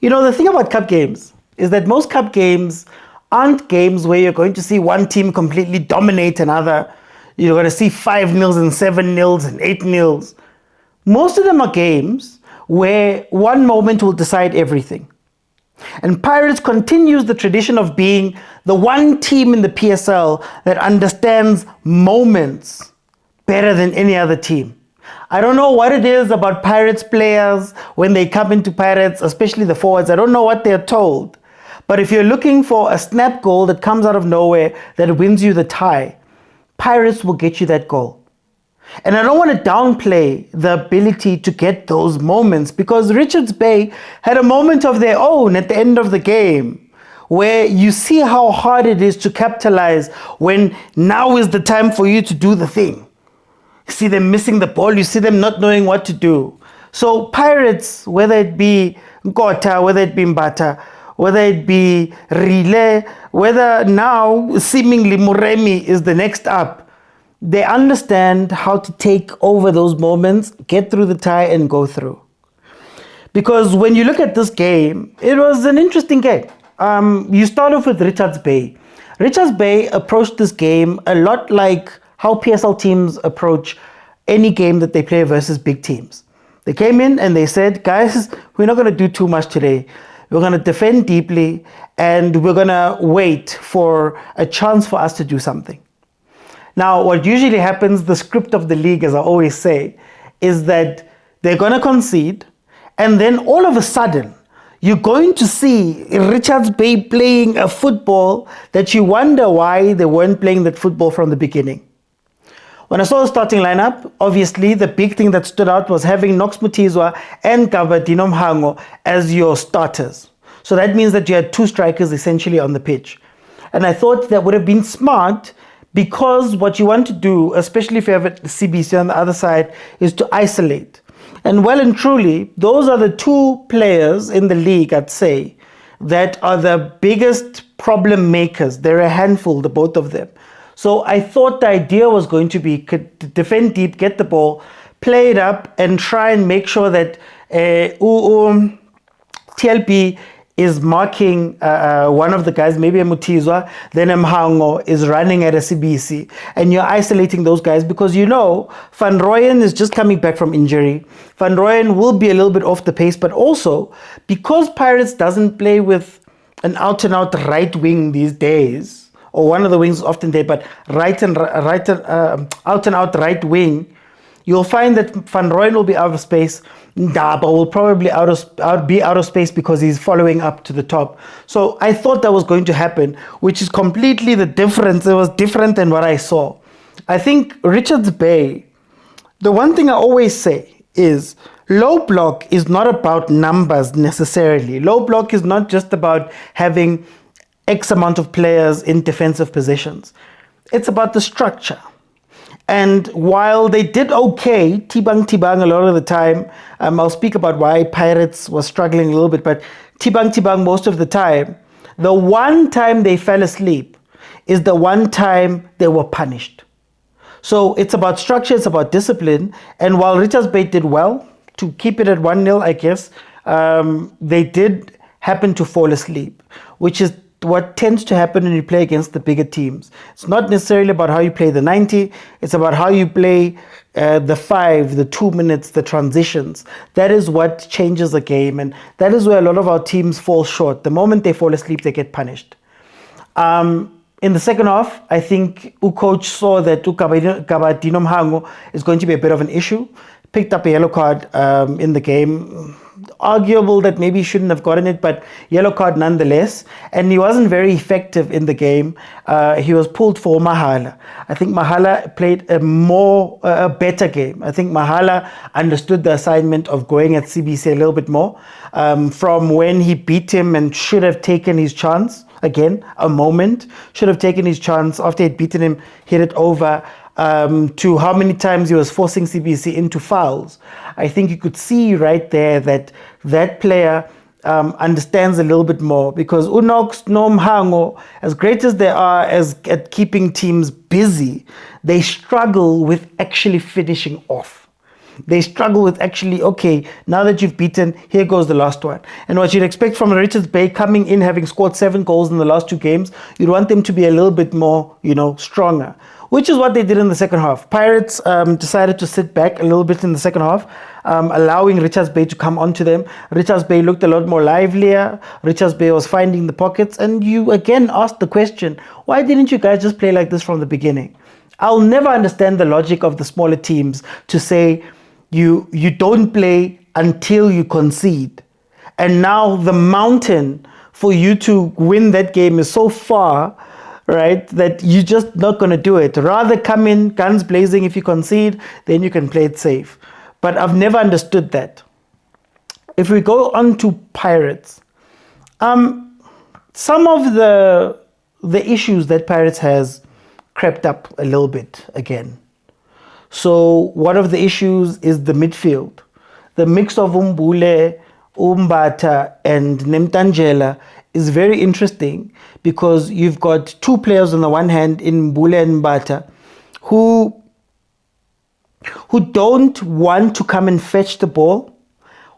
The thing about cup games is that most cup games aren't games where you're going to see one team completely dominate another. You're going to see 5-0 and 7-0 and 8-0. Most of them are games where one moment will decide everything. And Pirates continues the tradition of being the one team in the PSL that understands moments better than any other team. I don't know what it is about Pirates players when they come into Pirates, especially the forwards. I don't know what they're told. But if you're looking for a snap goal that comes out of nowhere that wins you the tie, Pirates will get you that goal. And I don't want to downplay the ability to get those moments, because Richards Bay had a moment of their own at the end of the game where you see how hard it is to capitalize when now is the time for you to do the thing. You see them missing the ball, you see them not knowing what to do. So Pirates, whether it be Nkotha, whether it be Mbata, whether it be Relay, whether now seemingly MOREMI is the next up, they understand how to take over those moments, get through the tie and go through. Because when you look at this game, it was an interesting game. You start off with Richards Bay. Richards Bay approached this game a lot like how PSL teams approach any game that they play versus big teams. They came in and they said, guys, we're not going to do too much today. We're going to defend deeply and we're going to wait for a chance for us to do something. Now, what usually happens, the script of the league, as I always say, is that they're going to concede, and then all of a sudden, you're going to see Richards Bay playing a football that you wonder why they weren't playing that football from the beginning. When I saw the starting lineup, obviously the big thing that stood out was having Knox Mutizwa and Gavin as your starters. So that means that you had two strikers essentially on the pitch. And I thought that would have been smart, because what you want to do, especially if you have a CBC on the other side, is to isolate. And well and truly, those are the two players in the league, I'd say, that are the biggest problem makers. They're a handful, the both of them. So I thought the idea was going to be defend deep, get the ball, play it up, and try and make sure that TLP is marking one of the guys, maybe a Mutizwa, then a Mhango is running at a CBC, and you're isolating those guys because Van Rooyen is just coming back from injury. Van Rooyen will be a little bit off the pace, but also because Pirates doesn't play with an out-and-out right wing these days, or one of the wings often there, but out-and-out right wing, you'll find that Van Rooyen will be out of space. Ndaba will probably be out of space because he's following up to the top. So I thought that was going to happen, which is completely the difference. It was different than what I saw. I think Richards Bay, the one thing I always say is low block is not about numbers necessarily. Low block is not just about having X amount of players in defensive positions. It's about the structure. And while they did okay, Tibang a lot of the time, I'll speak about why Pirates was struggling a little bit, but Tibang most of the time, the one time they fell asleep is the one time they were punished. So it's about structure, it's about discipline, and while Richards Bay did well to keep it at 1-0, I guess, they did happen to fall asleep, which is what tends to happen when you play against the bigger teams. It's not necessarily about how you play the 90, it's about how you play the 5, the 2 minutes, the transitions. That is what changes a game, and that is where a lot of our teams fall short. The moment they fall asleep, they get punished. In the second half, I think coach saw that Gabadino Mhango is going to be a bit of an issue. Picked up a yellow card in the game. Arguable that maybe he shouldn't have gotten it, but yellow card nonetheless. And he wasn't very effective in the game. He was pulled for Mahala. I think Mahala played a better game. I think Mahala understood the assignment of going at CBC a little bit more. From when he beat him and should have taken his chance. Again, a moment. Should have taken his chance after he'd beaten him, hit it over. To how many times he was forcing CBC into fouls. I think you could see right there that that player understands a little bit more, because Unox, Mhango, as great as they are at keeping teams busy, they struggle with actually finishing off. They struggle with actually, okay, now that you've beaten, here goes the last one. And what you'd expect from Richards Bay coming in, having scored 7 goals in the last 2 games, you'd want them to be a little bit more, stronger, which is what they did in the second half. Pirates decided to sit back a little bit in the second half, allowing Richards Bay to come onto them. Richards Bay looked a lot more livelier. Richards Bay was finding the pockets. And you again asked the question, why didn't you guys just play like this from the beginning? I'll never understand the logic of the smaller teams to say you don't play until you concede. And now the mountain for you to win that game is so far, right, that you're just not going to do it. Rather come in guns blazing. If you concede, then you can play it safe. But I've never understood that. If we go on to Pirates, some of the issues that Pirates has crept up a little bit again. So one of the issues is the midfield. The mix of Umbule, Umbata, and Nemtangela is very interesting because you've got 2 players on the one hand in Mbule and Mbata who don't want to come and fetch the ball,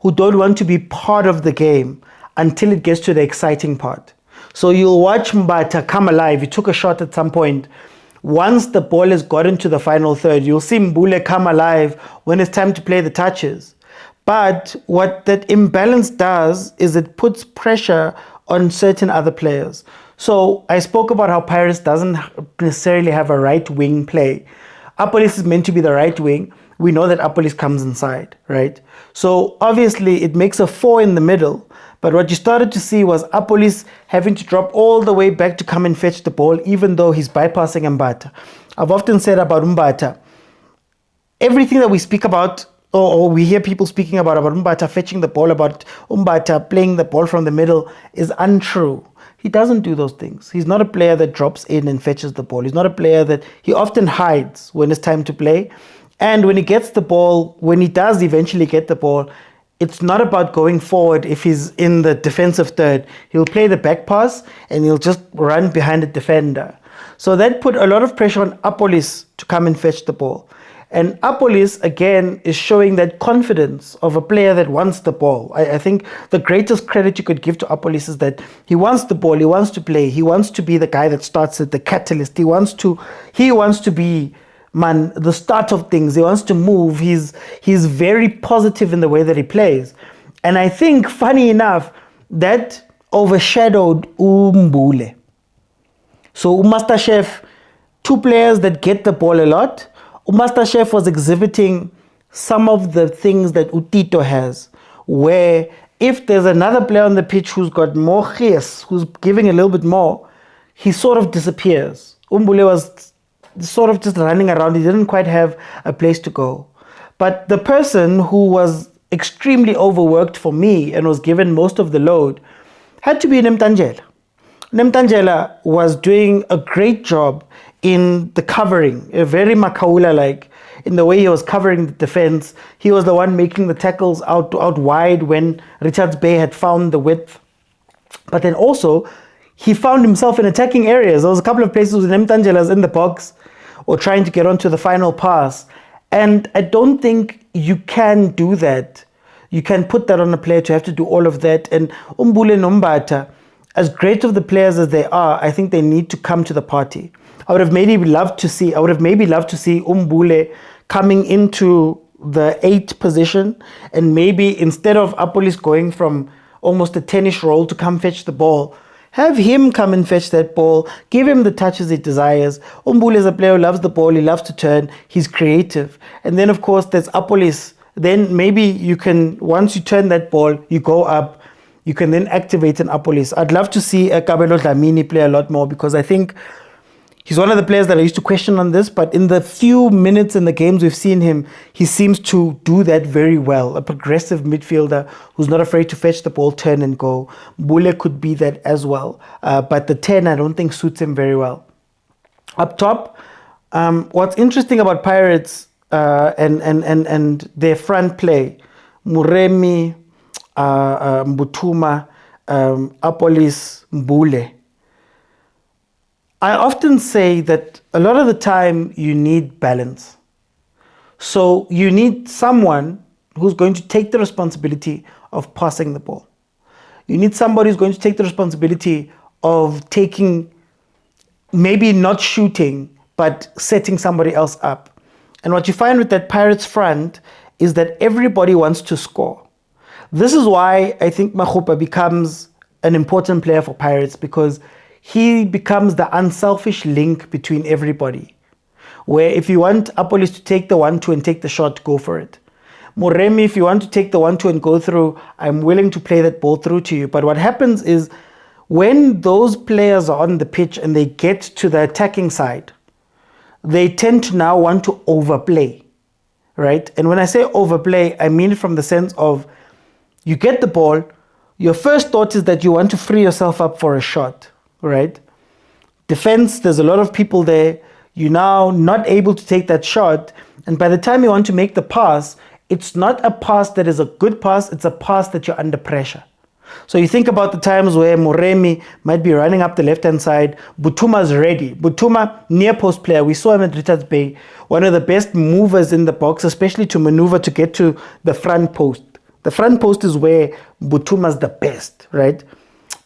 who don't want to be part of the game until it gets to the exciting part. So you'll watch Mbata come alive. He took a shot at some point. Once the ball has gotten to the final third, you'll see Mbule come alive when it's time to play the touches. But what that imbalance does is it puts pressure on certain other players. So I spoke about how Pirates doesn't necessarily have a right wing play. Apolis is meant to be the right wing. We know that Apolis comes inside, right? So obviously it makes a 4 in the middle. But what you started to see was Apolis having to drop all the way back to come and fetch the ball, even though he's bypassing Mbata. I've often said about Mbata, everything that we speak about, or we hear people speaking about Mbata fetching the ball, about Mbata playing the ball from the middle, is untrue. He doesn't do those things. He's not a player that drops in and fetches the ball. He's not a player that, he often hides when it's time to play. And when he gets the ball, when he does eventually get the ball, it's not about going forward. If he's in the defensive third, he'll play the back pass and he'll just run behind the defender. So that put a lot of pressure on Apolis to come and fetch the ball. And Apolis, again, is showing that confidence of a player that wants the ball. I think the greatest credit you could give to Apolis is that he wants the ball, he wants to play, he wants to be the guy that starts it, the catalyst. He wants to be the start of things. He wants to move. He's very positive in the way that he plays. And I think, funny enough, that overshadowed Mbule. So Master Chef, 2 players that get the ball a lot. Master Chef was exhibiting some of the things that Utito has, where if there's another player on the pitch who's got more khis, who's giving a little bit more, he sort of disappears. Mbule was sort of just running around. He didn't quite have a place to go. But the person who was extremely overworked for me and was given most of the load had to be Nemtangela. Nemtangela was doing a great job in the covering, very Makaula-like, in the way he was covering the defense. He was the one making the tackles out wide when Richards Bay had found the width. But then also, he found himself in attacking areas. There was a couple of places with Nemtangela's in the box or trying to get onto the final pass. And I don't think you can do that. You can put that on a player to have to do all of that. And Umbule and Umbata, as great of the players as they are, I think they need to come to the party. I would have maybe loved to see Umbule coming into the 8th position, and maybe instead of Apolis going from almost a 10-ish role to come fetch the ball, have him come and fetch that ball, give him the touches he desires. Umbule is a player who loves the ball, he loves to turn, he's creative. And then of course there's Apolis. Then maybe you can, once you turn that ball, you go up, you can then activate an Apolis. I'd love to see a Kabelo Dlamini play a lot more, because I think he's one of the players that I used to question on this, but in the few minutes in the games we've seen him, he seems to do that very well. A progressive midfielder who's not afraid to fetch the ball, turn and go. Mbule could be that as well. But the 10, I don't think suits him very well. Up top, what's interesting about Pirates and their front play, Moremi, Mbutuma, Apolis, Mbule. I often say that a lot of the time you need balance. So you need someone who's going to take the responsibility of passing the ball. You need somebody who's going to take the responsibility of taking, maybe not shooting, but setting somebody else up. And what you find with that Pirates front is that everybody wants to score. This is why I think Makgopa becomes an important player for Pirates, because he becomes the unselfish link between everybody. Where if you want Apolis to take the 1-2 and take the shot, go for it. Moremi, if you want to take the 1-2 and go through, I'm willing to play that ball through to you. But what happens is when those players are on the pitch and they get to the attacking side, they tend to now want to overplay, right? And when I say overplay, I mean it from the sense of you get the ball, your first thought is that you want to free yourself up for a shot, right? Defense, there's a lot of people there. You're now not able to take that shot. And by the time you want to make the pass, it's not a pass that is a good pass. It's a pass that you're under pressure. So you think about the times where Moremi might be running up the left-hand side. Butuma's ready. Butuma, near post player. We saw him at Richards Bay. One of the best movers in the box, especially to maneuver to get to the front post. The front post is where Butuma's the best, right?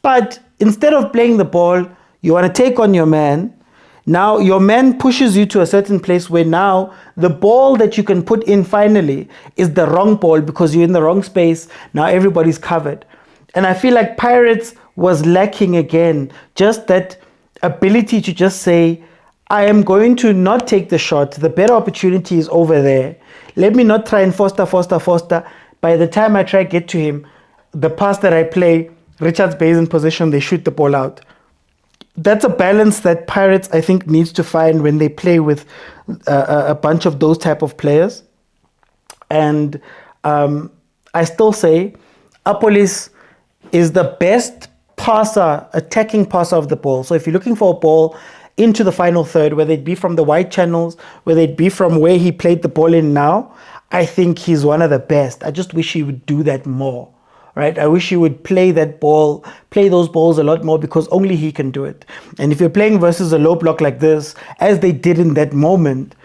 But instead of playing the ball, you want to take on your man. Now your man pushes you to a certain place where now the ball that you can put in finally is the wrong ball because you're in the wrong space. Now everybody's covered. And I feel like Pirates was lacking again, just that ability to just say, I am going to not take the shot. The better opportunity is over there. Let me not try and foster. By the time I try to get to him, the pass that I play, Richards Bay's in position, they shoot the ball out. That's a balance that Pirates, I think, needs to find when they play with a bunch of those type of players. And I still say Apolis is the best passer, attacking passer of the ball. So if you're looking for a ball into the final third, whether it be from the wide channels, whether it be from where he played the ball in now, I think he's one of the best. I just wish he would do that more. Right? I wish he would play that ball, play those balls a lot more, because only he can do it. And if you're playing versus a low block like this, as they did in that moment,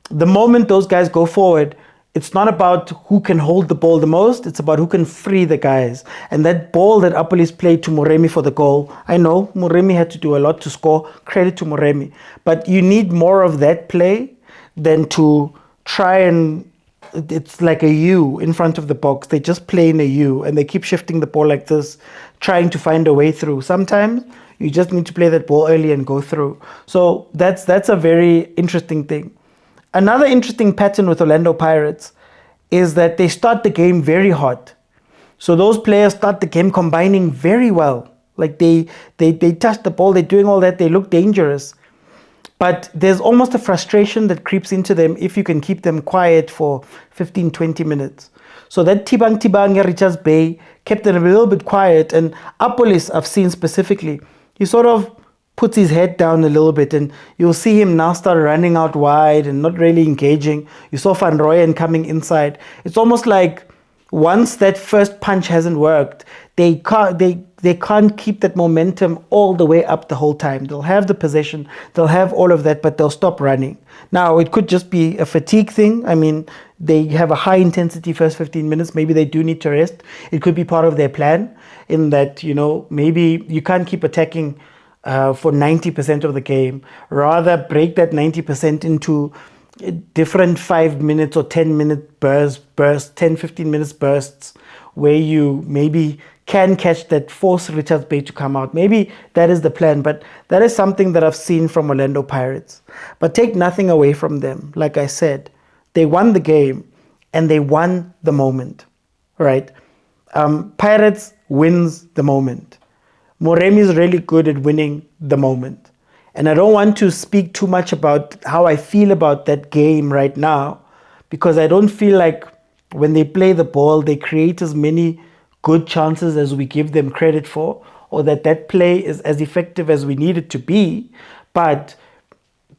the moment those guys go forward, it's not about who can hold the ball the most, it's about who can free the guys. And that ball that Apolis played to Moremi for the goal, I know Moremi had to do a lot to score, credit to Moremi. But you need more of that play than to try and it's like a U in front of the box. They just play in a U and they keep shifting the ball like this, trying to find a way through. Sometimes you just need to play that ball early and go through. So that's a very interesting thing. Another interesting pattern with Orlando Pirates is that they start the game very hot. So those players start the game combining very well. Like they touch the ball, they're doing all that, they look dangerous. But there's almost a frustration that creeps into them if you can keep them quiet for 15, 20 minutes. So that Tibang Richards Bay kept them a little bit quiet. And Apolis, I've seen specifically, he sort of puts his head down a little bit, and you'll see him now start running out wide and not really engaging. You saw Van Rooyen coming inside. It's almost like once that first punch hasn't worked, they can't keep that momentum all the way up the whole time. They'll have the possession, they'll have all of that, but they'll stop running. Now, it could just be a fatigue thing. I mean, they have a high intensity first 15 minutes. Maybe they do need to rest. It could be part of their plan in that, maybe you can't keep attacking for 90% of the game. Rather, break that 90% into different 5 minutes or 10-minute bursts, 10, 15 minutes bursts, where you maybe can catch that, force Richards Bay to come out. Maybe that is the plan, but that is something that I've seen from Orlando Pirates. But take nothing away from them. Like I said, they won the game and they won the moment, right? Pirates wins the moment. Moremi is really good at winning the moment. And I don't want to speak too much about how I feel about that game right now, because I don't feel like when they play the ball, they create as many good chances as we give them credit for, or that play is as effective as we need it to be. But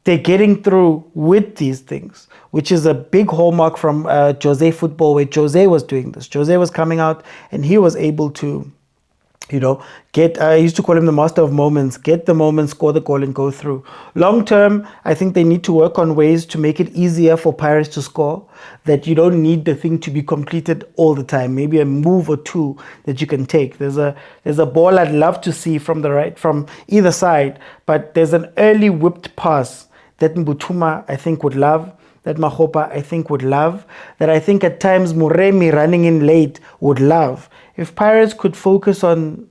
they're getting through with these things, which is a big hallmark from Jose football, where Jose was doing this. Jose was coming out and he was able to You know, I used to call him the master of moments. Get the moment, score the goal, and go through. Long term, I think they need to work on ways to make it easier for Pirates to score. That you don't need the thing to be completed all the time. Maybe a move or two that you can take. There's a ball I'd love to see from either side, but there's an early whipped pass that Mbutuma I think would love. That Mahopa I think would love. That I think at times Moremi running in late would love. If Pirates could focus on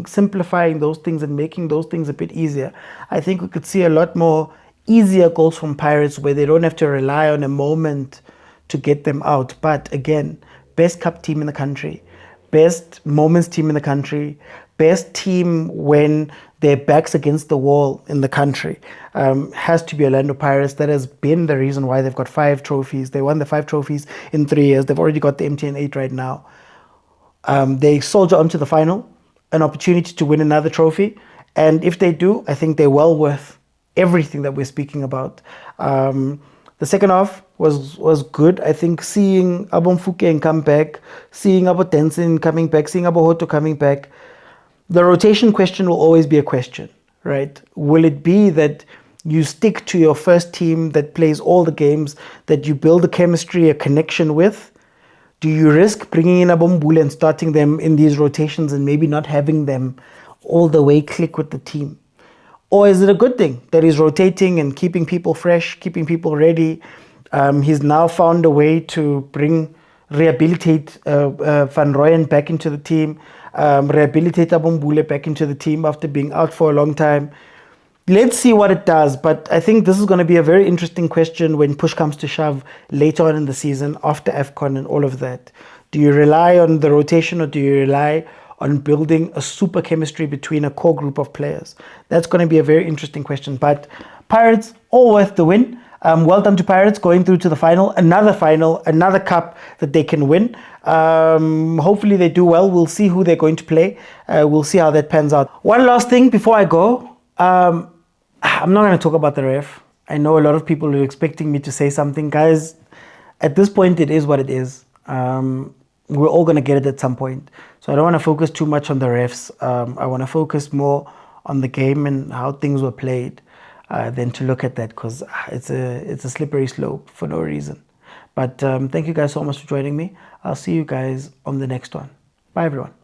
simplifying those things and making those things a bit easier, I think we could see a lot more easier goals from Pirates where they don't have to rely on a moment to get them out. But again, best cup team in the country, best moments team in the country, best team when their backs against the wall in the country has to be Orlando Pirates. That has been the reason why they've got 5 trophies. They won the 5 trophies in 3 years. They've already got the MTN 8 right now. They soldier on to the final, an opportunity to win another trophy. And if they do, I think they're well worth everything that we're speaking about. The second half was good. I think seeing Abomfuke come back, seeing Abo Denson coming back, seeing Abo Hoto coming back, the rotation question will always be a question, right? Will it be that you stick to your first team that plays all the games, that you build a chemistry, a connection with? Do you risk bringing in Abombule and starting them in these rotations and maybe not having them all the way click with the team? Or is it a good thing that he's rotating and keeping people fresh, keeping people ready? He's now found a way to rehabilitate Van Rooyen back into the team, rehabilitate Abombule back into the team after being out for a long time. Let's see what it does, but I think this is going to be a very interesting question when push comes to shove later on in the season, after AFCON and all of that. Do you rely on the rotation or do you rely on building a super chemistry between a core group of players? That's going to be a very interesting question, but Pirates, all worth the win. Well done to Pirates going through to the final, another cup that they can win. Hopefully they do well. We'll see who they're going to play. We'll see how that pans out. One last thing before I go. I'm not going to talk about the ref. I know a lot of people are expecting me to say something. Guys, at this point, it is what it is. We're all going to get it at some point. So I don't want to focus too much on the refs. I want to focus more on the game and how things were played than to look at that, because it's a slippery slope for no reason. But thank you guys so much for joining me. I'll see you guys on the next one. Bye, everyone.